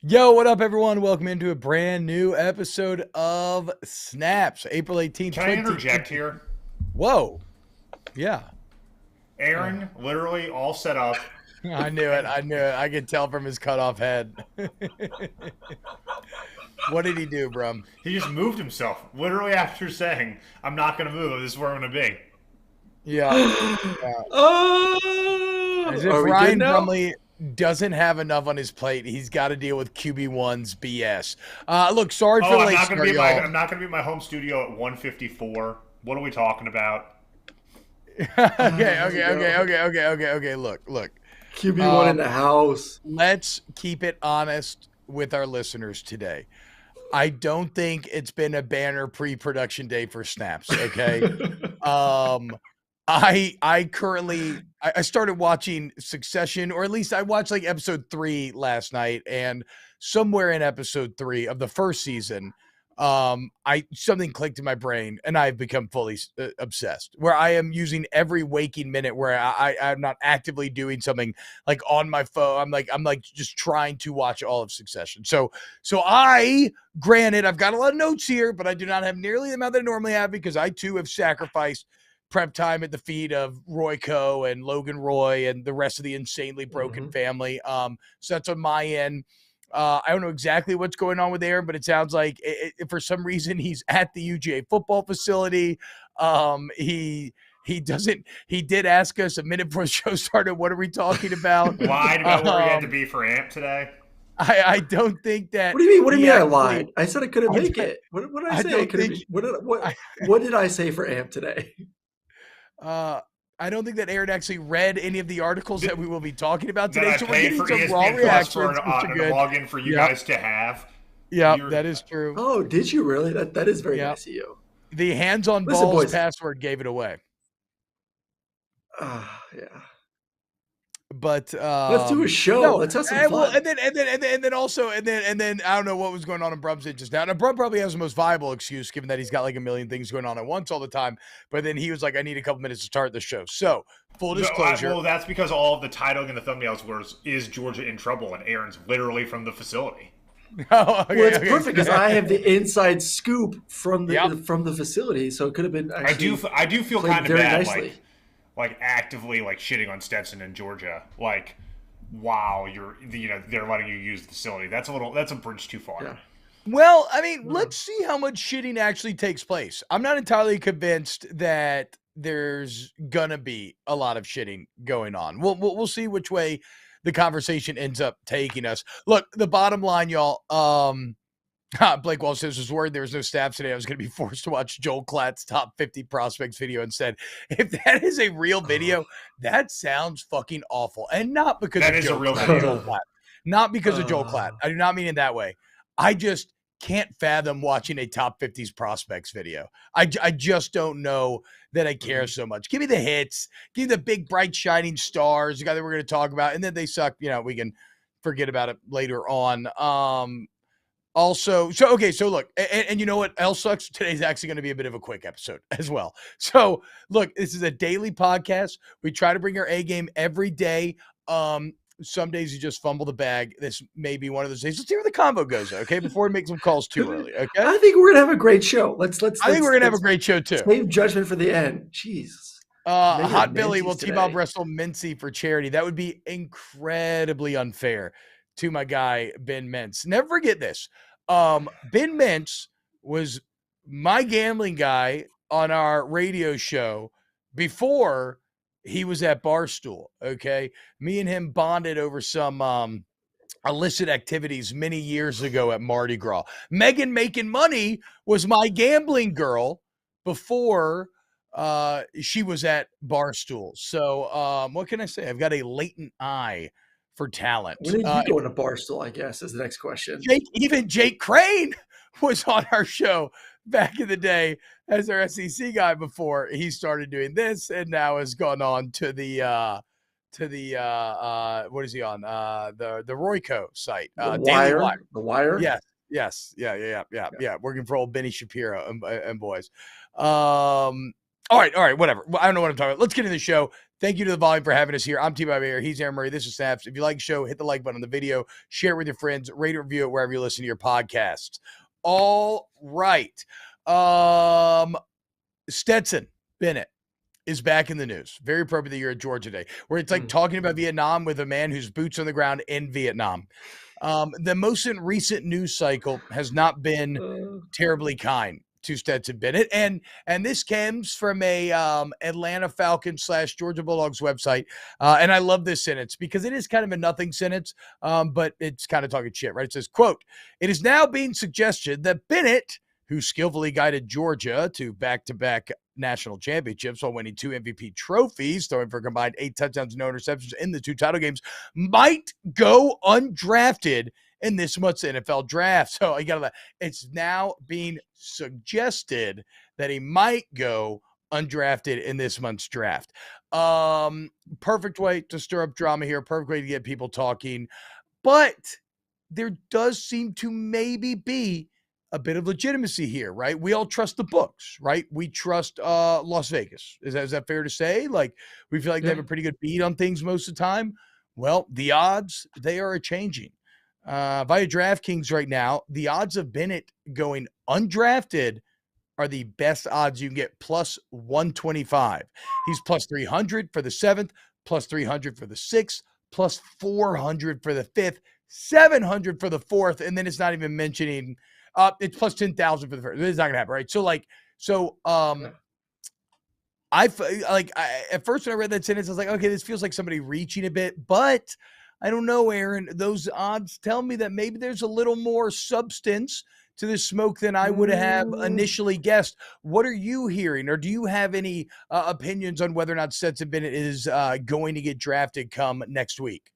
Yo, what up, everyone? Welcome into a brand new episode of Snaps, April 18th. Can I interject here? Whoa. Yeah. Aaron, literally all set up. I knew it. I could tell from his cut off head. What did he do, bro? He just moved himself. Literally after saying, I'm not going to move. This is where I'm going to be. Yeah. As if Are we Ryan good now? Brumley doesn't have enough on his plate. He's got to deal with QB1's BS. Look, sorry for the late start, y'all. I'm not going to be at my home studio at 1:54. What are we talking about? Okay. Look. QB1 in the house. Let's keep it honest with our listeners today. I don't think it's been a banner pre-production day for Snaps, okay? I started watching Succession, or at least I watched like episode 3 last night, and somewhere in episode 3 of the first season, something clicked in my brain, and I've become fully obsessed, where I am using every waking minute where I'm not actively doing something like on my phone. I'm like just trying to watch all of Succession. So granted, I've got a lot of notes here, but I do not have nearly the amount that I normally have because I too have sacrificed prep time at the feet of Roy Coe and Logan Roy and the rest of the insanely broken family. So that's on my end. I don't know exactly what's going on with Aaron, but it sounds like for some reason he's at the UGA football facility. He did ask us a minute before the show started, what are we talking about? Lied about where he had to be for AMP today. I don't think that. What do you mean I lied? I said I couldn't make it. What did I say? What did I say for AMP today? I don't think that Aaron actually read any of the articles that we will be talking about today. So we're getting some raw reactions. For a login for you guys to have. Yeah, that is true. Oh, did you really? That is very nice of you. The hands-on balls password gave it away. Yeah. But let's do a show. No, let's have some fun. Well, and then I don't know what was going on in Brum's just now. Now Brum probably has the most viable excuse, given that he's got like a million things going on at once all the time. But then he was like, "I need a couple minutes to start the show." So full disclosure. Well, that's because all of the titling and the thumbnails is Georgia in trouble, and Aaron's literally from the facility. Well, it's perfect because I have the inside scoop from the facility, so it could have been. I do feel kind of bad, nicely. Like actively like shitting on Stetson in Georgia, like wow, they're letting you use the facility. That's a bridge too far. Yeah. Well, I mean, let's see how much shitting actually takes place. I'm not entirely convinced that there's gonna be a lot of shitting going on. We'll see which way the conversation ends up taking us. Look, the bottom line, y'all. Blake Walsh says, was worried there was no stats today. I was going to be forced to watch Joel Klatt's top 50 prospects video instead. If that is a real video, that sounds fucking awful. And not because that of is Joel a real Klatt. video. Not because of Joel Klatt. I do not mean it that way. I just can't fathom watching a top 50s prospects video. I just don't know that I care so much. Give me the hits. Give me the big, bright, shining stars, the guy that we're going to talk about. And then they suck. We can forget about it later on. Also, so look, and you know what else sucks? Today's actually going to be a bit of a quick episode as well. So look, this is a daily podcast. We try to bring our A game every day. Some days you just fumble the bag. This may be one of those days. Let's see where the combo goes, okay? Before we make some calls too early, okay? I think we're gonna have a great show. I think we're gonna have a great show too. Save judgment for the end. Jesus. Hot Billy will T-Bob wrestle Mincy for charity. That would be incredibly unfair to my guy Ben Mintz. Never forget this. Ben Mintz was my gambling guy on our radio show before he was at Barstool. Okay. Me and him bonded over some illicit activities many years ago at Mardi Gras. Megan Making Money was my gambling girl before she was at Barstool. So what can I say? I've got a latent eye for talent. When did you go into Barstool, I guess, is the next question. Jake Crane was on our show back in the day as our SEC guy before he started doing this, and now has gone on to the what is he on? The Royco site. Daily Wire. The Wire? Yes. Yeah. Working for old Benny Shapiro and boys. All right, whatever. I don't know what I'm talking about. Let's get into the show. Thank you to the Volume for having us here. I'm T-Bob Hebert. He's Aaron Murray. This is Snaps. If you like the show, hit the like button on the video, share it with your friends, rate and review it wherever you listen to your podcasts. All right. Stetson Bennett is back in the news. Very appropriate that you're at Georgia Day, where it's like talking about Vietnam with a man whose boots on the ground in Vietnam. The most recent news cycle has not been terribly kind to Stetson Bennett. And this comes from a Atlanta Falcons / Georgia Bulldogs website. And I love this sentence because it is kind of a nothing sentence, but it's kind of talking shit, right? It says, quote, "It is now being suggested that Bennett, who skillfully guided Georgia to back-to-back national championships while winning 2 MVP trophies, throwing for a combined 8 touchdowns and no interceptions in the 2 title games, might go undrafted in this month's NFL draft." So it's now being suggested that he might go undrafted in this month's draft. Perfect way to stir up drama here. Perfect way to get people talking. But there does seem to maybe be a bit of legitimacy here, right? We all trust the books, right? We trust Las Vegas. Is that fair to say? Like, we feel like they have a pretty good beat on things most of the time. Well, the odds, they are changing. Via DraftKings right now, the odds of Bennett going undrafted are the best odds you can get, plus 125. He's plus 300 for the 7th, plus 300 for the 6th, plus 400 for the 5th, 700 for the 4th, and then it's not even mentioning it's plus 10,000 for the first. It's not gonna happen, right? At first when I read that sentence, I was like, okay, this feels like somebody reaching a bit, but I don't know, Aaron. Those odds tell me that maybe there's a little more substance to this smoke than I would have initially guessed. What are you hearing, or do you have any opinions on whether or not Stetson Bennett is going to get drafted come next week?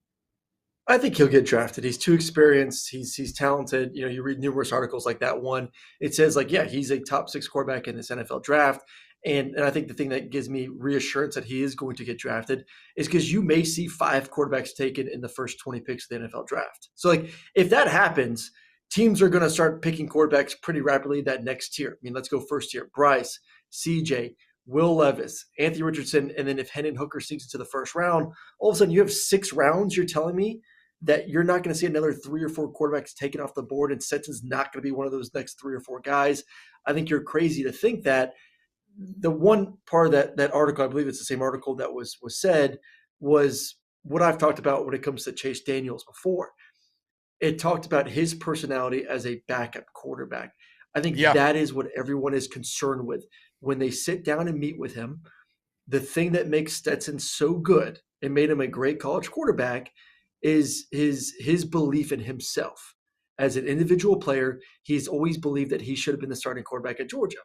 I think he'll get drafted. He's too experienced. He's talented. You know, you read numerous articles like that one. It says like, yeah, he's a top 6 quarterback in this NFL draft. And I think the thing that gives me reassurance that he is going to get drafted is because you may see 5 quarterbacks taken in the first 20 picks of the NFL draft. So like if that happens, teams are going to start picking quarterbacks pretty rapidly that next tier. I mean, let's go first tier. Bryce, CJ, Will Levis, Anthony Richardson, and then if Hendon Hooker sneaks into the first round, all of a sudden you have 6 rounds. You're telling me that you're not going to see another 3 or 4 quarterbacks taken off the board, and Stetson's not going to be one of those next 3 or 4 guys. I think you're crazy to think that. The one part of that article, I believe it's the same article that was said, was what I've talked about when it comes to Chase Daniels before. It talked about his personality as a backup quarterback. I think that is what everyone is concerned with. When they sit down and meet with him, the thing that makes Stetson so good and made him a great college quarterback is his belief in himself. As an individual player, he's always believed that he should have been the starting quarterback at Georgia.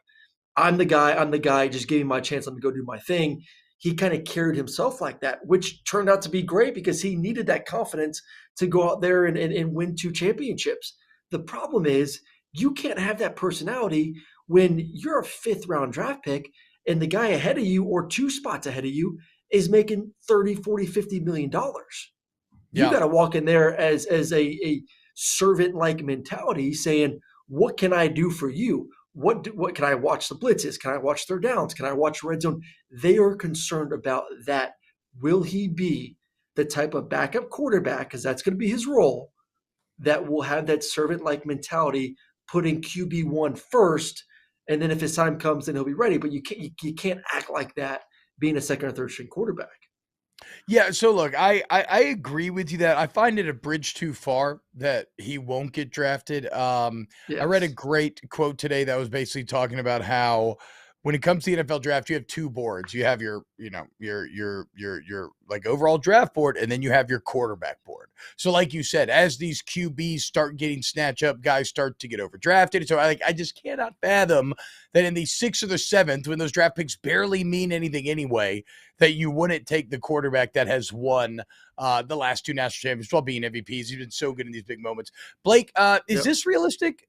I'm the guy, just give me my chance, let me go do my thing. He kind of carried himself like that, which turned out to be great because he needed that confidence to go out there and win 2 championships. The problem is you can't have that personality when you're a 5th round draft pick and the guy ahead of you or 2 spots ahead of you is making 30, 40, $50 million. You got to walk in there as a servant-like mentality saying, what can I do for you? What can I watch the blitzes? Can I watch third downs? Can I watch red zone? They are concerned about that. Will he be the type of backup quarterback, because that's going to be his role, that will have that servant-like mentality, putting QB1 first, and then if his time comes, then he'll be ready. But you can't act like that being a second or third string quarterback. Yeah, so look, I agree with you that I find it a bridge too far that he won't get drafted. I read a great quote today that was basically talking about how when it comes to the NFL draft, you have 2 boards. You have your like overall draft board, and then you have your quarterback board. So like you said, as these QBs start getting snatched up, guys start to get overdrafted. So I just cannot fathom that in the 6th or the 7th, when those draft picks barely mean anything anyway, that you wouldn't take the quarterback that has won the last 2 national championships while being MVPs. He's been so good in these big moments. Blake, is this realistic?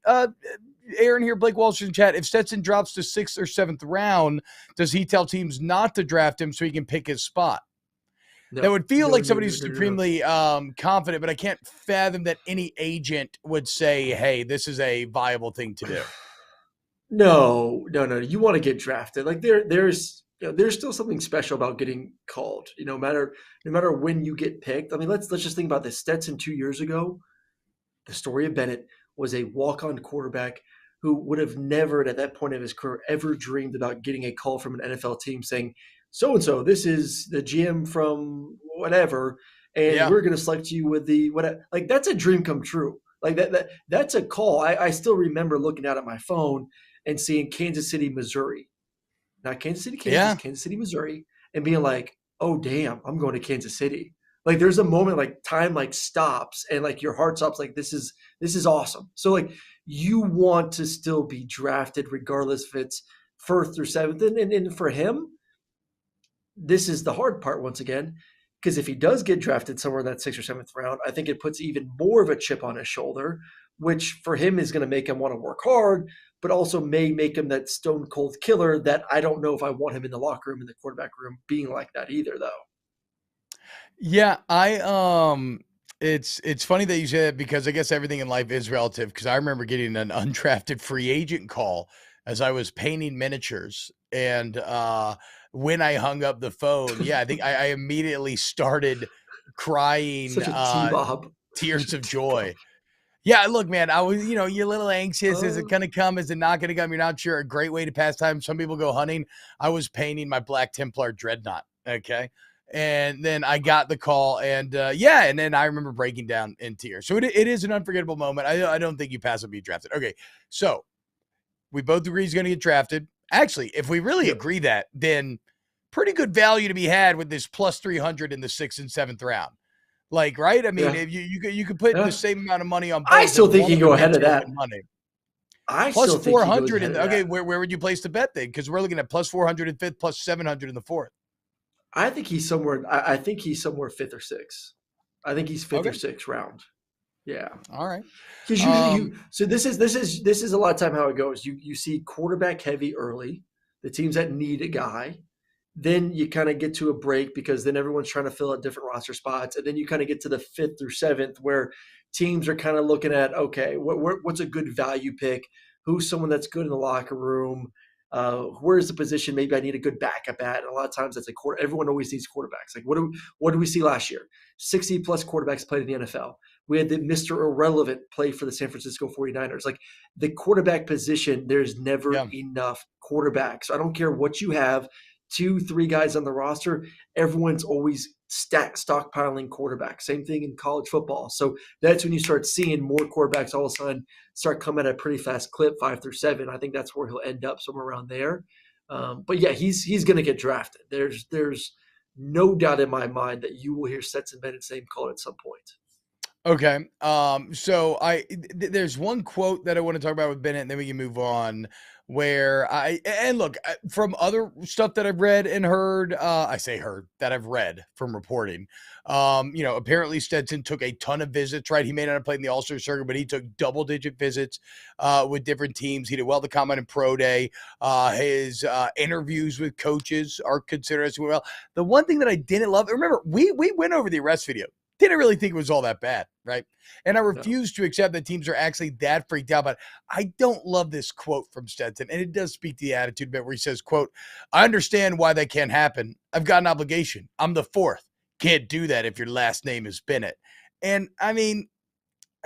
Aaron here, Blake Walsh in chat. If Stetson drops to 6th or 7th round, does he tell teams not to draft him so he can pick his spot? That would feel like somebody's supremely confident, but I can't fathom that any agent would say, hey, this is a viable thing to do. No. You want to get drafted. Like there's there's still something special about getting called. No matter when you get picked. I mean, let's just think about this. Stetson 2 years ago, the story of Bennett was a walk-on quarterback who would have never, at that point of his career, ever dreamed about getting a call from an NFL team saying, "So and so, this is the GM from whatever, and we're going to select you with the whatever." Like that's a dream come true. Like that's a call. I still remember looking out at my phone and seeing Kansas City, Missouri, not Kansas City, Kansas, Kansas City, Missouri, and being like, "Oh damn, I'm going to Kansas City." Like there's a moment like time like stops and like your heart stops. Like this is awesome. So like you want to still be drafted regardless if it's first or seventh. And for him, this is the hard part once again, because if he does get drafted somewhere in that 6th or 7th round, I think it puts even more of a chip on his shoulder, which for him is going to make him want to work hard, but also may make him that stone cold killer that I don't know if I want him in the locker room, in the quarterback room, being like that either, though. Yeah, it's funny that you say that because I guess everything in life is relative. Because I remember getting an undrafted free agent call as I was painting miniatures, and when I hung up the phone, I think I immediately started crying, Such a T-Bob. tears of joy. Yeah, look, man, I was, you're a little anxious. Is it going to come? Is it not going to come? You're not sure. A great way to pass time. Some people go hunting. I was painting my Black Templar dreadnought. Okay. And then I got the call and and then I remember breaking down in tears. So it is an unforgettable moment. I don't think you pass up being drafted. Okay. So we both agree he's going to get drafted. Actually, if we really agree that, then pretty good value to be had with this plus 300 in the 6th and 7th round. Like, right? I mean, if you could put the same amount of money on both. I still think you go ahead of that. Money. I plus still 400 in the, okay, where would you place the bet then? Because we're looking at plus 400 in 5th, plus 700 in the 4th. I think he's somewhere. I think he's somewhere 5th or 6th. I think he's 5th or 6th round. Yeah. All right. Because usually so this is a lot of time how it goes. You see quarterback heavy early, the teams that need a guy. Then you kind of get to a break because then everyone's trying to fill out different roster spots, and then you kind of get to the 5th or 7th where teams are kind of looking at, okay, what's a good value pick? Who's someone that's good in the locker room? Where's the position? Maybe I need a good backup at. And a lot of times that's a quarter. Everyone always needs quarterbacks. Like what do we see last year? 60 plus quarterbacks played in the NFL. We had the Mr. Irrelevant play for the San Francisco 49ers. Like the quarterback position, there's never enough quarterbacks. I don't care what you have, 2-3 guys on the roster. Everyone's always stockpiling quarterbacks. Same thing in college football. So that's when you start seeing more quarterbacks all of a sudden start coming at a pretty fast clip, 5 through 7. I think that's where he'll end up, somewhere around there. But yeah, he's going to get drafted. There's no doubt in my mind that you will hear Stetson Bennett's name called at some point. Okay. So there's one quote that I want to talk about with Bennett, and then we can move on. Where look, from other stuff that I've read and heard, that I've read from reporting, apparently Stetson took a ton of visits, right? He may not have played in the All-Star circuit, but he took double-digit visits with different teams. He did well the Combine and Pro Day. His interviews with coaches are considered as well. The one thing that I didn't love, remember, we went over the arrest video. Didn't really think it was all that bad, right? And I refuse to accept that teams are actually that freaked out. But I don't love this quote from Stetson, and it does speak to the attitude a bit where he says, quote, "I understand why that can't happen. I've got an obligation. I'm the 4th. Can't do that if your last name is Bennett." And I mean,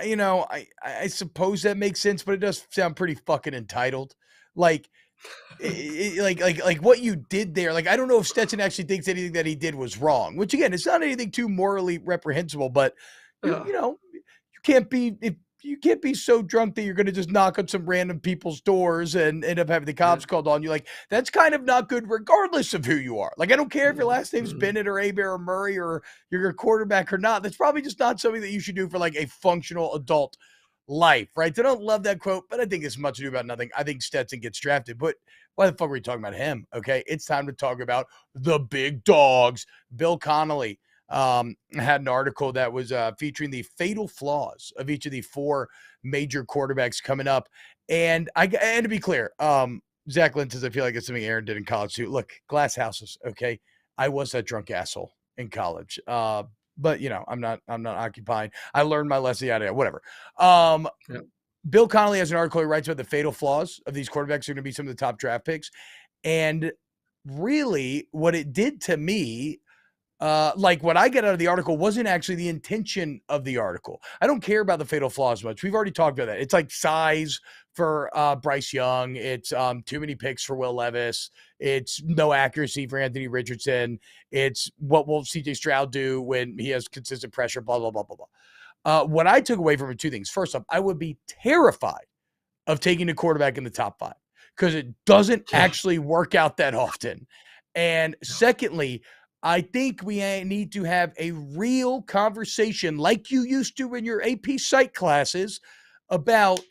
I suppose that makes sense, but it does sound pretty fucking entitled. Like, like what you did there. Like, I don't know if Stetson actually thinks anything that he did was wrong, which again, it's not anything too morally reprehensible, but you can't be so drunk that you're going to just knock on some random people's doors and end up having the cops called on you. Like, that's kind of not good regardless of who you are. Like, I don't care if your last name's Bennett or Hebert or Murray or you're a quarterback or not. That's probably just not something that you should do for like a functional adult life, right? So I don't love that quote, but I think it's much ado about nothing. I think Stetson gets drafted, but why the fuck are we talking about him? Okay, it's time to talk about the big dogs. Bill Connolly had an article that was featuring the fatal flaws of each of the 4 major quarterbacks coming up. And to be clear, Zach Lynn says, I feel like it's something Aaron did in college too. Look, glass houses, okay? I was that drunk asshole in college. But I'm not occupying. I learned my lesson, yada, yada, whatever. Bill Connolly has an article he writes about the fatal flaws of these quarterbacks who are going to be some of the top draft picks. And really what it did to me, like what I get out of the article wasn't actually the intention of the article. I don't care about the fatal flaws much. We've already talked about that. It's like size for Bryce Young. It's too many picks for Will Levis. It's no accuracy for Anthony Richardson. It's what will CJ Stroud do when he has consistent pressure, blah, blah, blah, blah, blah. What I took away from it, two things. First off, I would be terrified of taking a quarterback in the top 5 because it doesn't actually work out that often. And secondly, I think we need to have a real conversation like you used to in your AP Psych classes about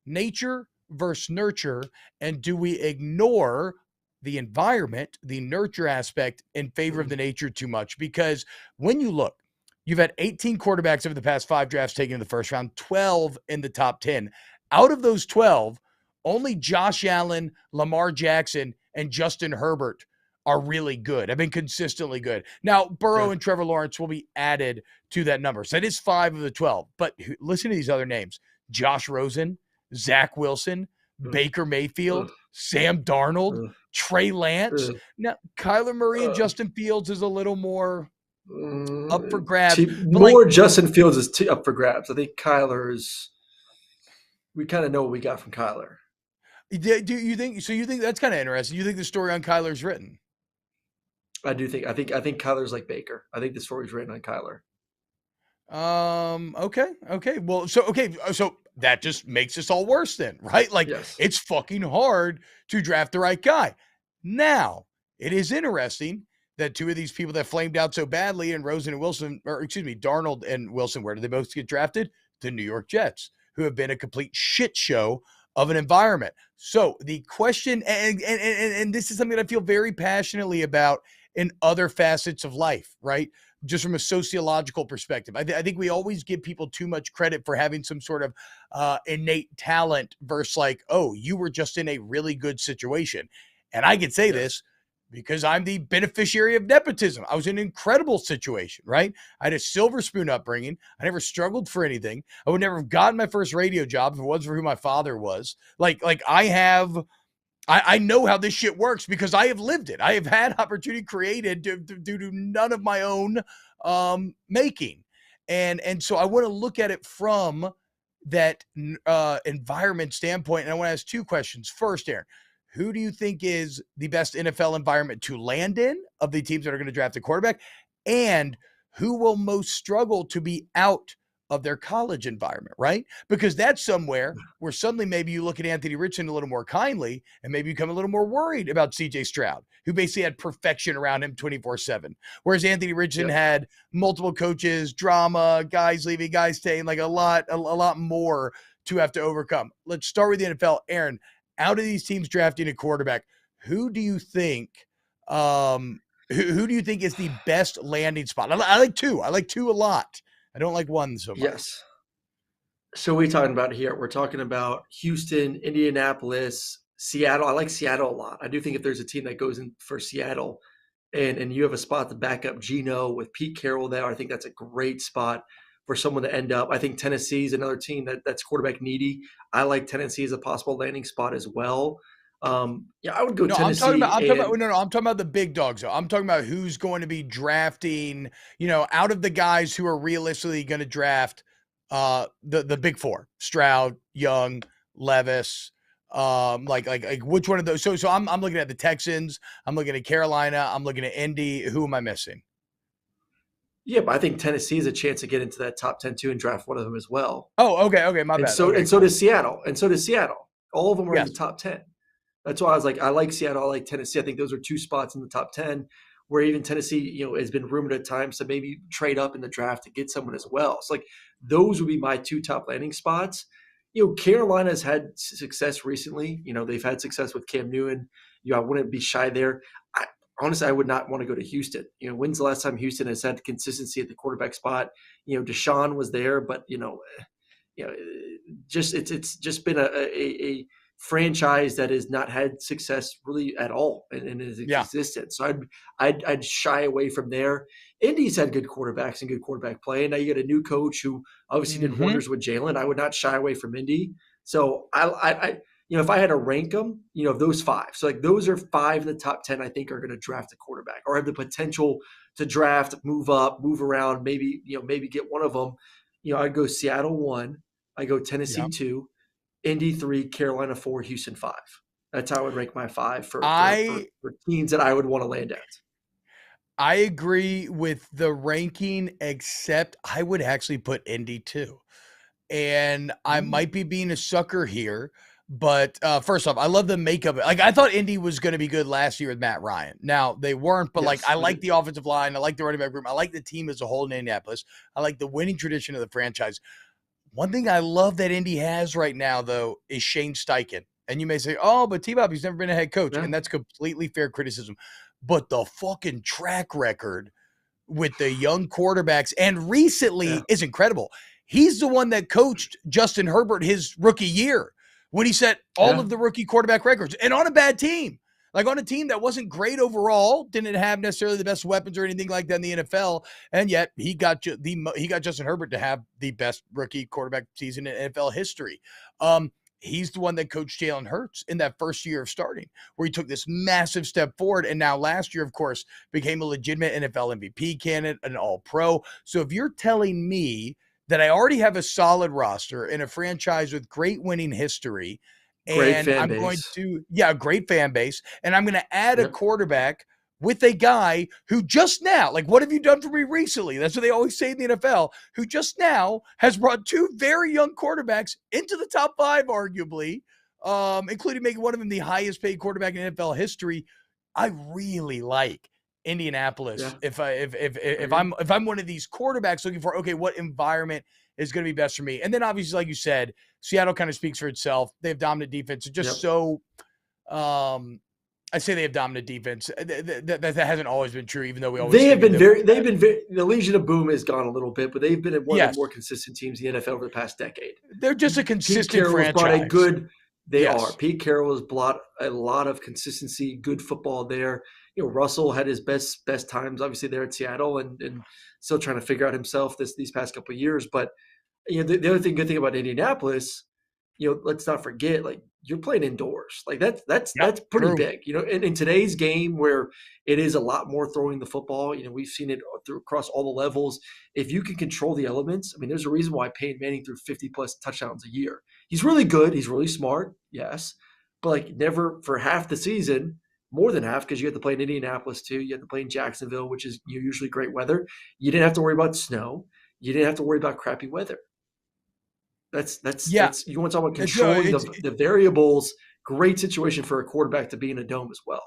nature versus nurture. And do we ignore the environment, the nurture aspect in favor of the nature too much? Because when you look, you've had 18 quarterbacks over the past 5 drafts taken in the first round, 12 in the top 10. Out of those 12, only Josh Allen, Lamar Jackson, and Justin Herbert are really good. Have been consistently good. Now, Burrow and Trevor Lawrence will be added to that number. So that is 5 of the 12. But listen to these other names. Josh Rosen, Zach Wilson, Baker Mayfield, Sam Darnold, Trey Lance. Now, Kyler Murray and Justin Fields is a little more up for grabs. Justin Fields is up for grabs. I think Kyler is – we kind of know what we got from Kyler. Do you think – so you think that's kind of interesting. You think the story on Kyler's written? I do think. I think Kyler's like Baker. I think the story's written on Kyler. Okay. Well, so that just makes this all worse then, right? Like It's fucking hard to draft the right guy. Now, it is interesting that 2 of these people that flamed out so badly, and Rosen and Wilson, or excuse me, Darnold and Wilson, where did they both get drafted? The New York Jets, who have been a complete shit show of an environment. So the question, and this is something that I feel very passionately about in other facets of life, right? Just from a sociological perspective. I think we always give people too much credit for having some sort of innate talent versus like, oh, you were just in a really good situation. And I can say this because I'm the beneficiary of nepotism. I was in an incredible situation, right? I had a silver spoon upbringing. I never struggled for anything. I would never have gotten my first radio job if it wasn't for who my father was. Like I know how this shit works because I have lived it. I have had opportunity created due to none of my own making. And so I want to look at it from that environment standpoint. And I want to ask 2 questions. First, Aaron, who do you think is the best NFL environment to land in of the teams that are going to draft a quarterback? And who will most struggle to be out of their college environment, right? Because that's somewhere where suddenly maybe you look at Anthony Richardson a little more kindly and maybe become a little more worried about CJ Stroud, who basically had perfection around him 24/7. Whereas Anthony Richardson had multiple coaches, drama, guys leaving, guys staying, like a lot more to have to overcome. Let's start with the NFL. Aaron, out of these teams drafting a quarterback, who do you think who do you think is the best landing spot? I like 2. I like 2 a lot. I don't like 1 so much. Yes. So we're talking about here. We're talking about Houston, Indianapolis, Seattle. I like Seattle a lot. I do think if there's a team that goes in for Seattle and you have a spot to back up Geno with Pete Carroll there, I think that's a great spot for someone to end up. I think Tennessee is another team that's quarterback needy. I like Tennessee as a possible landing spot as well. I would go Tennessee. I'm talking about the big dogs. Though. I'm talking about who's going to be drafting, out of the guys who are realistically going to draft the big 4, Stroud, Young, Levis, like which one of those? So I'm looking at the Texans. I'm looking at Carolina. I'm looking at Indy. Who am I missing? Yeah, but I think Tennessee has a chance to get into that top 10 too and draft one of them as well. Oh, okay, my bad. So does Seattle. All of them are in the top 10. That's why I was like, I like Seattle, I like Tennessee. I think those are 2 spots in the top 10 where even Tennessee, has been rumored at times to maybe trade up in the draft to get someone as well. So like those would be my 2 top landing spots. Carolina's had success recently. They've had success with Cam Newton. I wouldn't be shy there. Honestly, I would not want to go to Houston. When's the last time Houston has had consistency at the quarterback spot? Deshaun was there, but it's just been a franchise that has not had success really at all in its existence. So I'd shy away from there. Indy's had good quarterbacks and good quarterback play. And now you got a new coach who obviously did wonders with Jalen. I would not shy away from Indy. So if I had to rank them, those 5. So like those are 5 in the top 10 I think are going to draft a quarterback or have the potential to draft, move up, move around, maybe get one of them. I'd go Seattle 1, I go Tennessee 2, Indy 3, Carolina 4, Houston 5. That's how I would rank my 5 for teams that I would want to land at. I agree with the ranking, except I would actually put Indy 2. And I might be being a sucker here, but first off, I love the makeup. Like, I thought Indy was going to be good last year with Matt Ryan. Now, they weren't, but I like the offensive line. I like the running back room. I like the team as a whole in Indianapolis. I like the winning tradition of the franchise. One thing I love that Indy has right now, though, is Shane Steichen. And you may say, oh, but T-Bob, he's never been a head coach. Yeah. And that's completely fair criticism. But the fucking track record with the young quarterbacks and recently is incredible. He's the one that coached Justin Herbert his rookie year when he set all of the rookie quarterback records, and on a bad team, like on a team that wasn't great overall, didn't have necessarily the best weapons or anything like that in the NFL. And yet he got Justin Herbert to have the best rookie quarterback season in NFL history. He's the one that coached Jalen Hurts in that first year of starting, where he took this massive step forward. And now last year, of course, became a legitimate NFL MVP candidate, an all-pro. So if you're telling me that I already have a solid roster in a franchise with great winning history, and I'm going to, great fan base, and I'm going to add a quarterback with a guy who just now, like, what have you done for me recently? That's what they always say in the NFL, who just now has brought 2 very young quarterbacks into the top 5, arguably, including making one of them the highest paid quarterback in NFL history. I really like Indianapolis. Yeah. If I'm one of these quarterbacks looking for, okay, what environment is going to be best for me? And then obviously, like you said, Seattle kind of speaks for itself. They have dominant defense. It's just so, I say they have dominant defense. That hasn't always been true, even though we always they've been very the Legion of Boom has gone a little bit, but they've been one of the more consistent teams in the NFL over the past decade. They're just a consistent franchise. Pete Carroll has brought a lot of consistency, good football there. Russell had his best times, obviously, there at Seattle, and still trying to figure out himself these past couple of years. But the other good thing about Indianapolis, let's not forget, like, you're playing indoors. Like that's pretty big. In today's game where it is a lot more throwing the football, we've seen it across all the levels. If you can control the elements, I mean, there's a reason why Peyton Manning threw 50 plus touchdowns a year. He's really good. He's really smart. Yes. But like never for half the season, more than half, because you have to play in Indianapolis too. You have to play in Jacksonville, which is usually great weather. You didn't have to worry about snow. You didn't have to worry about crappy weather. That's you want to talk about controlling the variables. Great situation for a quarterback to be in a dome as well.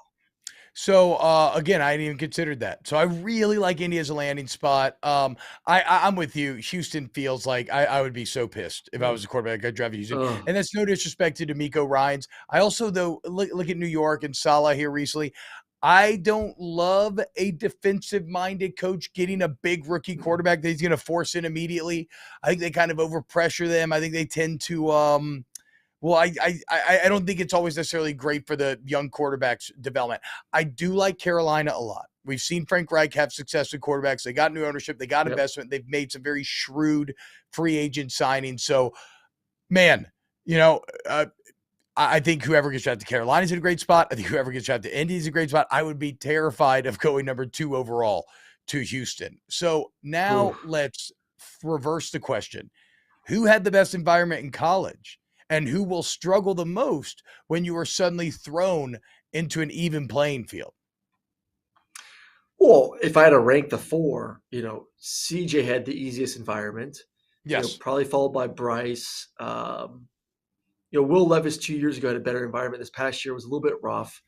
So again, I hadn't even considered that. So I really like Indy as a landing spot. I'm with you. Houston feels like I would be so pissed if I was a quarterback. I'd drive Houston, and that's no disrespect to DeMeco Ryans. I also though look at New York and Saleh here recently. I don't love a defensive-minded coach getting a big rookie quarterback that he's going to force in immediately. I think they kind of overpressure them. I think they tend to I don't think it's always necessarily great for the young quarterback's development. I do like Carolina a lot. We've seen Frank Reich have success with quarterbacks. They got new ownership. They got investment. They've made some very shrewd free agent signings. So, man, I think whoever gets drafted to Carolina is in a great spot. I think whoever gets drafted to Indy is a great spot. I would be terrified of going number 2 overall to Houston. So now let's reverse the question. Who had the best environment in college, and who will struggle the most when you are suddenly thrown into an even playing field? Well, if I had to rank the 4, CJ had the easiest environment. Yes. Probably followed by Bryce. Will Levis 2 years ago had a better environment. This past year was a little bit rough.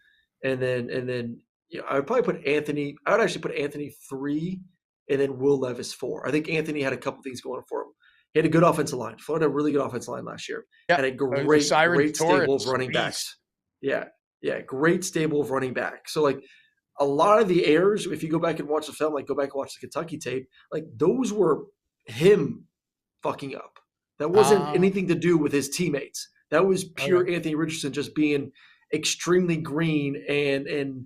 And then I would probably put Anthony. I would actually put Anthony 3 and then Will Levis 4. I think Anthony had a couple things going for him. He had a good offensive line. Florida had a really good offensive line last year. Yeah. Had a great stable of running backs. Yeah. Great stable of running backs. So like a lot of the errors, if you go back and watch the film, like go back and watch the Kentucky tape, like those were him fucking up. That wasn't anything to do with his teammates. That was pure Anthony Richardson just being extremely green and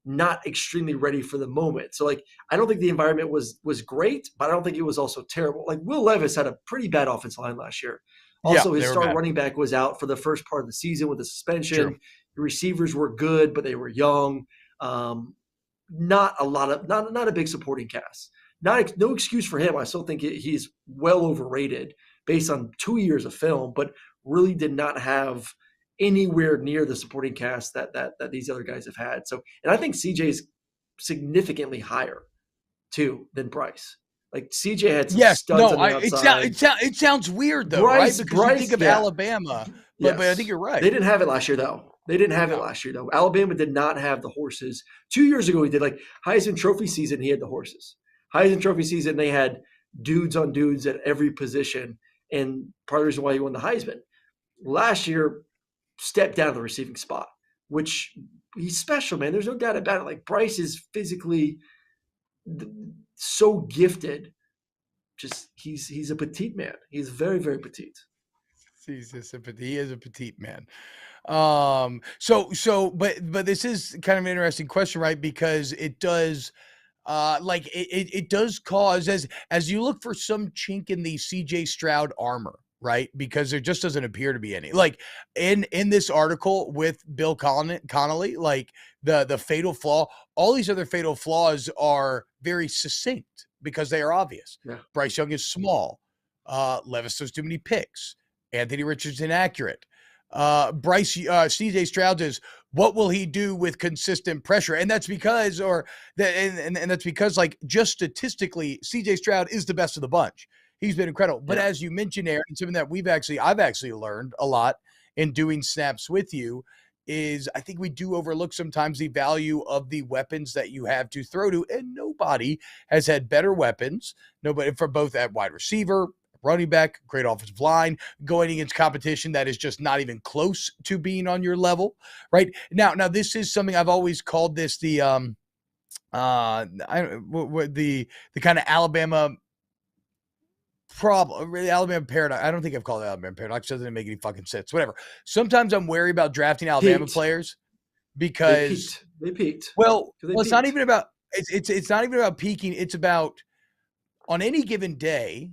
not extremely ready for the moment. So like, I don't think the environment was great, but I don't think it was also terrible. Like Will Levis had a pretty bad offensive line last year. Also, his star running back was out for the first part of the season with a suspension. True. The receivers were good, but they were young. Not a big supporting cast. No excuse for him. I still think he's well overrated based on 2 years of film, but really did not have anywhere near the supporting cast that these other guys have had. So, and I think CJ's significantly higher too than Bryce. Like CJ had some studs on the outside. It sounds weird though, right? Because you think of Alabama, but I think you're right. They didn't have it last year though. Alabama did not have the horses. 2 years ago, he did like Heisman Trophy season. He had the horses. Heisman Trophy season, they had dudes on dudes at every position, and part of the reason why he won the Heisman. Last year, stepped down to the receiving spot, which he's special, man. There's no doubt about it. Like Bryce is physically so gifted. Just he's a petite man. He's very, very petite. He is a petite man. But this is kind of an interesting question, right? Because it does it does cause as you look for some chink in the CJ Stroud armor, right? Because there just doesn't appear to be any. Like in this article with Bill Connolly, like the fatal flaw, all these other fatal flaws are very succinct because they are obvious. Yeah. Bryce Young is small. Levis throws too many picks. Anthony Richardson accurate. CJ Stroud is, what will he do with consistent pressure? And that's because, that's because, like, just statistically, CJ Stroud is the best of the bunch. He's been incredible. But as you mentioned, Aaron, something that I've actually learned a lot in doing snaps with you is I think we do overlook sometimes the value of the weapons that you have to throw to, and nobody has had better weapons. Nobody for both at wide receiver, running back, great offensive line, going against competition that is just not even close to being on your level, right? Now this is something I've always called this the kind of Alabama problem, really Alabama paradox. I don't think I've called it Alabama paradox. It doesn't make any fucking sense. Whatever. Sometimes I'm wary about drafting Alabama players because they peaked. Well, it's not even about it's not even about peaking. It's about on any given day.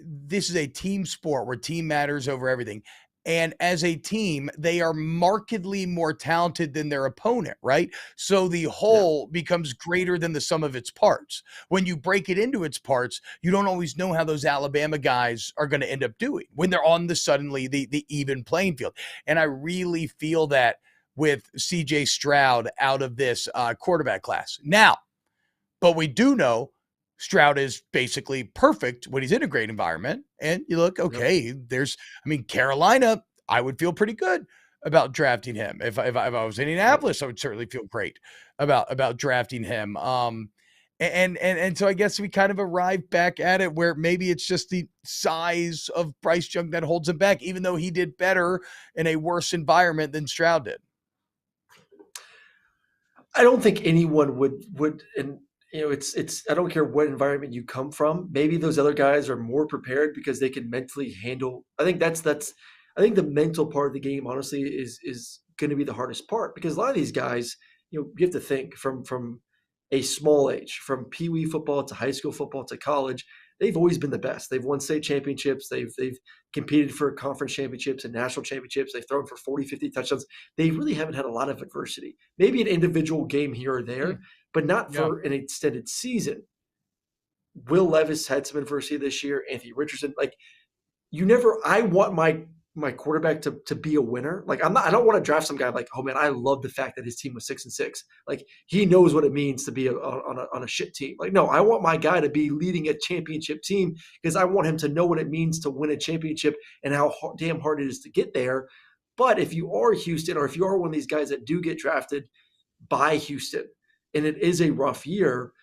This is a team sport where team matters over everything. And as a team, they are markedly more talented than their opponent, right? So the whole becomes greater than the sum of its parts. When you break it into its parts, you don't always know how those Alabama guys are going to end up doing when they're on the even playing field. And I really feel that with CJ Stroud out of this quarterback class. Now, but we do know Stroud is basically perfect when he's in a great environment. And you look, okay, Carolina, I would feel pretty good about drafting him. If I was in Indianapolis, I would certainly feel great about drafting him. And so I guess we kind of arrive back at it where maybe it's just the size of Bryce Young that holds him back, even though he did better in a worse environment than Stroud did. I don't think anyone would, and it's I don't care what environment you come from. Maybe those other guys are more prepared because they can mentally handle. I think I think the mental part of the game, honestly, is going to be the hardest part because a lot of these guys, you have to think from a small age, from Pee Wee football to high school football to college. They've always been the best. They've won state championships. They've competed for conference championships and national championships. They've thrown for 40, 50 touchdowns. They really haven't had a lot of adversity. Maybe an individual game here or there, but not for an extended season. Will Levis had some adversity this year. Anthony Richardson, I want my quarterback to be a winner. I don't want to draft some guy like, oh man, I love the fact that his team was 6-6. Like he knows what it means to be on a shit team. Like, no, I want my guy to be leading a championship team because I want him to know what it means to win a championship and how damn hard it is to get there. But if you are Houston, or if you are one of these guys that do get drafted by Houston and it is a rough year,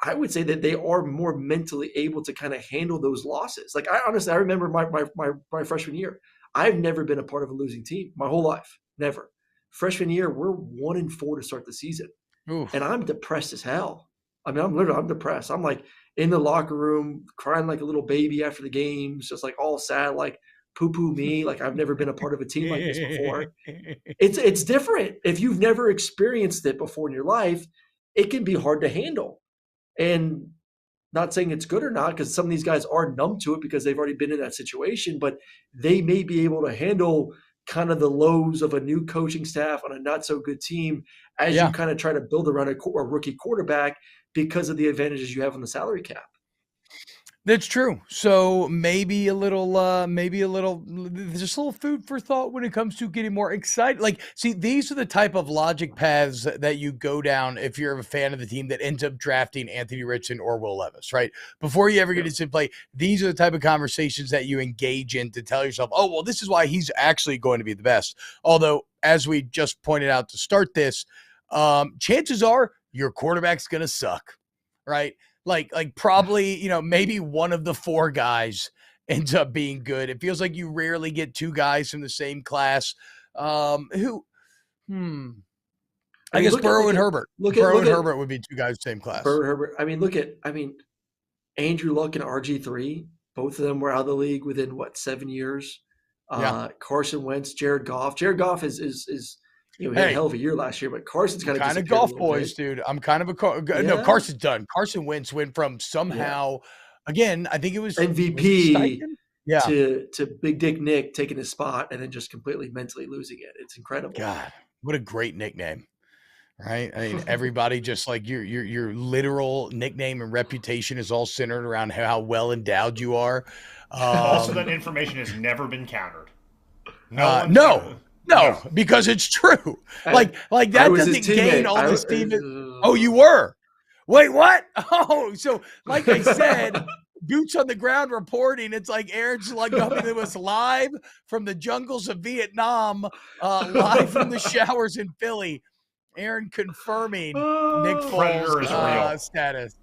I would say that they are more mentally able to kind of handle those losses. Like I remember my freshman year. I've never been a part of a losing team my whole life. Never. Freshman year, we're 1-4 to start the season. Oof. And I'm depressed as hell. I'm depressed. I'm like in the locker room crying like a little baby after the games, just like all sad, like poo-poo me. Like I've never been a part of a team like this before. It's different. If you've never experienced it before in your life, it can be hard to handle. And Not saying it's good or not, because some of these guys are numb to it because they've already been in that situation, but they may be able to handle kind of the lows of a new coaching staff on a not so good team as you kind of try to build around a rookie quarterback because of the advantages you have on the salary cap. That's true. So maybe just a little food for thought when it comes to getting more excited. Like, see, these are the type of logic paths that you go down if you're a fan of the team that ends up drafting Anthony Richardson or Will Levis, right? Before you ever get into play, these are the type of conversations that you engage in to tell yourself, oh, well, this is why he's actually going to be the best. Although, as we just pointed out to start this, chances are your quarterback's going to suck, right? Like probably, maybe one of the 4 guys ends up being good. It feels like you rarely get 2 guys from the same class. I guess Burrow and Herbert. Burrow and Herbert would be 2 guys same class. Burrow, Herbert. Andrew Luck and RG3, both of them were out of the league within 7 years. Carson Wentz, Jared Goff. Jared Goff is he had a hell of a year last year, but Carson's kind of golf boys, dude. I'm kind of no. Carson's done. Carson Wentz went from somehow again. I think it was MVP to Big Dick Nick taking his spot and then just completely mentally losing it. It's incredible. God, what a great nickname, right? I mean, everybody just like your literal nickname and reputation is all centered around how well endowed you are. Also, that information has never been countered. No, because it's true. Like that doesn't gain all this team. Oh, you were? Wait, what? Oh, so like I said, boots on the ground reporting. It's like Aaron's like coming to us live from the jungles of Vietnam, live from the showers in Philly. Aaron confirming Nick Foles' status.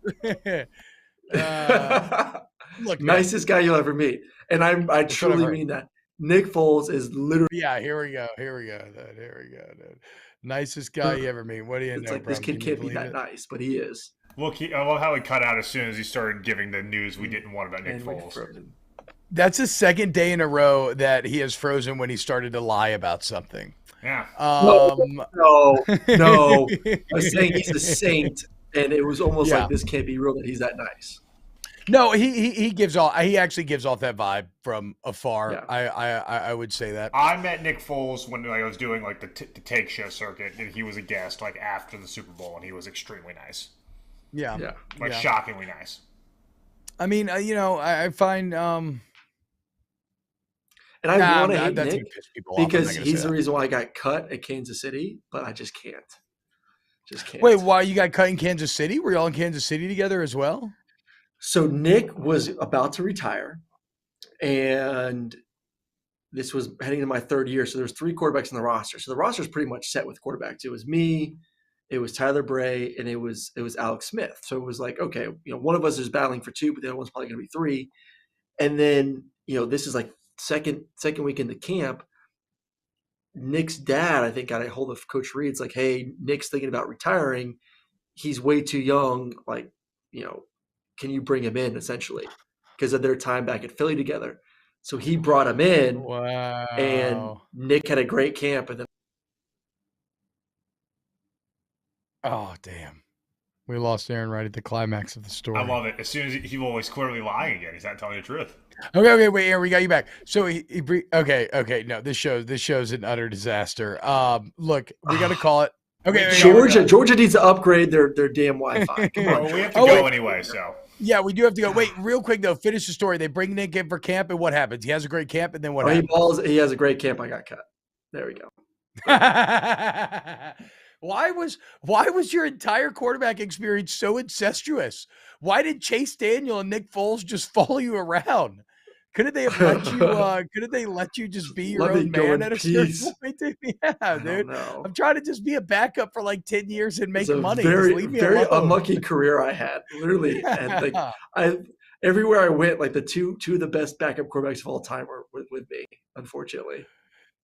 Look, nicest guy you'll ever meet, and I truly mean that. Nick Foles is literally. Yeah, here we go, dude. Nicest guy you ever meet. What do you know? Like, this kid can't be that nice, but he is. Look, I love how he cut out as soon as he started giving the news we didn't want about Nick Foles. That's the second day in a row that he has frozen when he started to lie about something. Yeah. No. I was saying he's a saint, and it was almost like this can't be real that he's that nice. No, he actually gives off that vibe from afar. Yeah. I would say that. I met Nick Foles when I was doing like the Take Show circuit, and he was a guest like after the Super Bowl, and he was extremely nice. Yeah. Shockingly nice. I mean, I find and I want to hate Nick because he's the reason why I got cut at Kansas City, but I just can't. Wait, why you got cut in Kansas City? Were you all in Kansas City together as well? So Nick was about to retire, and this was heading into my 3rd year. So there's 3 quarterbacks in the roster. So the roster is pretty much set with quarterbacks. It was me, it was Tyler Bray, and it was Alex Smith. So it was like, okay, one of us is battling for 2, but the other one's probably going to be 3. And then, this is like second week into camp. Nick's dad, I think, got a hold of Coach Reed's like, hey, Nick's thinking about retiring. He's way too young. Like, can you bring him in, essentially, because of their time back at Philly together? So he brought him in. Wow. And Nick had a great camp. And then, oh, damn. We lost Aaron right at the climax of the story. I love it. As soon as he was clearly lying again. He's not telling the truth. Okay, wait, Aaron, we got you back. So okay. No, this show's an utter disaster. Look, we got to call it. Okay, Georgia needs to upgrade their damn Wi-Fi. Come on. Well, we have to go anyway, so. Yeah, we do have to go. Wait, real quick though. Finish the story. They bring Nick in for camp, and what happens? He has a great camp, and then what happens? He has a great camp. I got cut. There we go. Why was your entire quarterback experience so incestuous? Why did Chase Daniel and Nick Foles just follow you around? Couldn't they have let you? Couldn't they let you just be your own man at a certain point? Yeah, dude. I'm trying to just be a backup for like 10 years and make money. Very unlucky career I had, literally. Yeah. And everywhere I went, like the two of the best backup quarterbacks of all time were with me, unfortunately.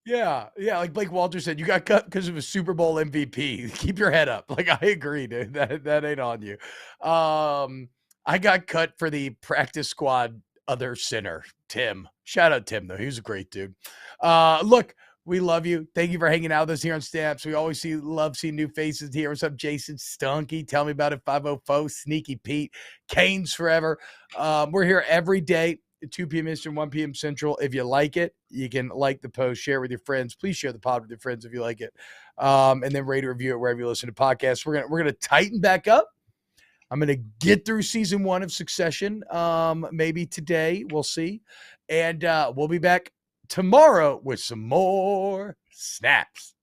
Yeah. Like Blake Walter said, you got cut because of a Super Bowl MVP. Keep your head up. Like, I agree, dude. That ain't on you. I got cut for the practice squad other center, Tim. Shout out Tim, though. He was a great dude. Look, We love you. Thank you for hanging out with us here on Snaps. We always love seeing new faces here. What's up, Jason Stunky? Tell me about it. 504 Sneaky Pete. Canes forever. We're here every day at 2 p.m. Eastern, 1 p.m. Central. If you like it, you can like the post, share with your friends. Please share the pod with your friends if you like it. And then rate or review it wherever you listen to podcasts. We're gonna tighten back up. I'm going to get through season 1 of Succession. Maybe today. We'll see. And we'll be back tomorrow with some more snaps.